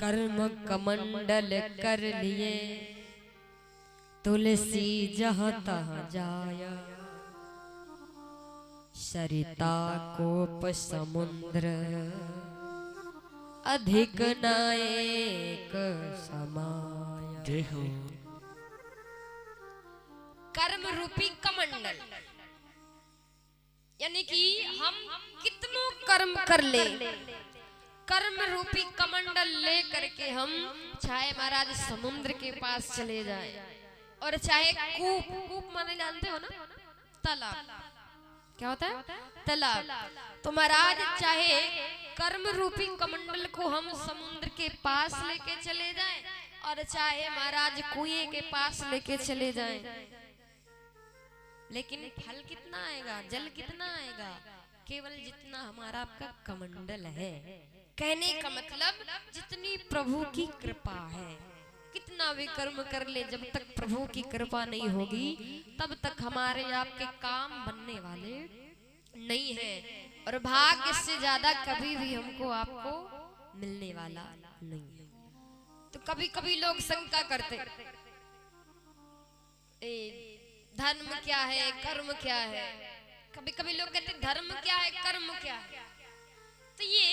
कर्म कमंडल कर लिए तुलसी जहाँ तहाँ जाया, सरिता कोप समुद्र अधिक नायक समाया। देहो कर्म रूपी कमंडल यानी कि हम कितनों कर्म कर ले, कर्म रूपी कमंडल ले करके हम चाहे महाराज समुद्र के पास चले जाएं और चाहे कूप, कूप माने जानते हो ना, तालाब, क्या होता है तालाब, तो महाराज चाहे कर्म रूपी कमंडल को हम समुद्र के पास लेके चले जाएं और चाहे महाराज कुएं के पास लेके चले जाएं, लेकिन फल कितना आएगा, जल कितना आएगा, केवल जितना हमारा आपका कमंडल है। कहने का मतलब जितनी प्रभु की कृपा है, कितना भी कर्म कर ले, जब तक प्रभु की कृपा नहीं होगी तब तक हमारे आपके काम बनने वाले नहीं है और भाग्य से ज्यादा कभी भी हमको आपको मिलने वाला नहीं है। तो कभी कभी लोग शंका करते, धर्म क्या है, कर्म क्या है, कभी कभी लोग कहते धर्म क्या है, कर्म क्या है। तो ये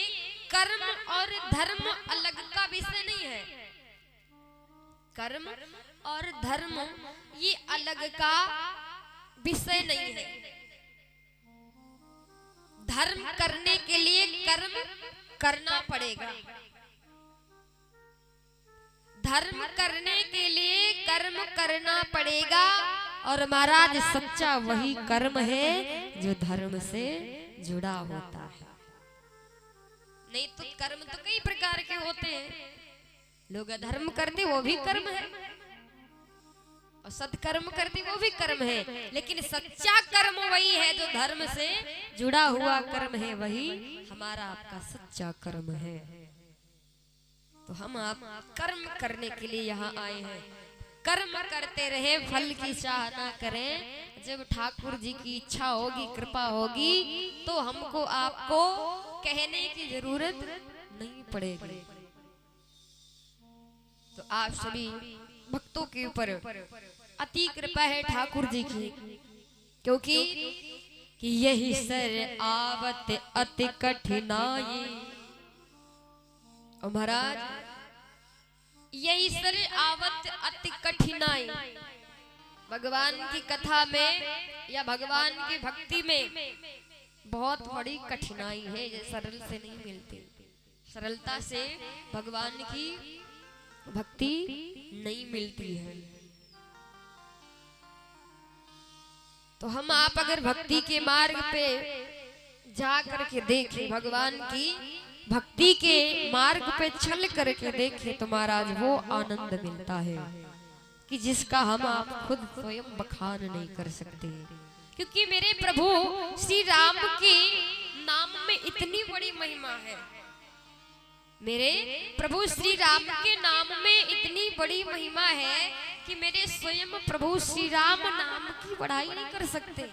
कर्म और धर्म अलग का विषय नहीं है, कर्म और धर्म ये अलग का विषय नहीं है। धर्म करने के लिए कर्म करना पड़ेगा, धर्म करने के लिए कर्म करना पड़ेगा और महाराज सच्चा वही कर्म है जो धर्म से जुड़ा होता है। नहीं तो कर्म तो कई प्रकार के होते हैं, लोग अधर्म करते वो भी कर्म है और सत्कर्म करते वो भी कर्म है, लेकिन सच्चा कर्म वही है जो धर्म से जुड़ा हुआ कर्म है, वही हमारा आपका सच्चा कर्म है। तो हम आप कर्म करने के लिए यहाँ आए हैं, कर्म करते रहे, फल की चाह ना करें। जब ठाकुर जी की इच्छा होगी, कृपा होगी तो हमको आपको कहने की जरूरत नहीं पड़ेगी। तो आप सभी भक्तों के ऊपर अति कृपा है ठाकुर जी की, क्योंकि कि यही सर आवत अति कठिनाई। और महाराज यही सर आवत अति कठिनाई, भगवान की कथा में या भगवान की भक्ति में बहुत बड़ी कठिनाई है, ये सरल से नहीं मिलती, सरलता से भगवान की भक्ति नहीं मिलती है। तो हम आप अगर भक्ति के मार्ग पे जा करके देखें, भगवान की भक्ति के मार्ग पे चल करके देखें, तो महाराज वो आनंद मिलता है कि जिसका हम आप खुद स्वयं बखान नहीं कर सकते। क्योंकि मेरे प्रभु श्री राम के नाम में इतनी बड़ी महिमा है, मेरे प्रभु श्री राम के नाम में इतनी बड़ी महिमा है कि मेरे स्वयं प्रभु श्री राम नाम की बढ़ाई नहीं कर सकते।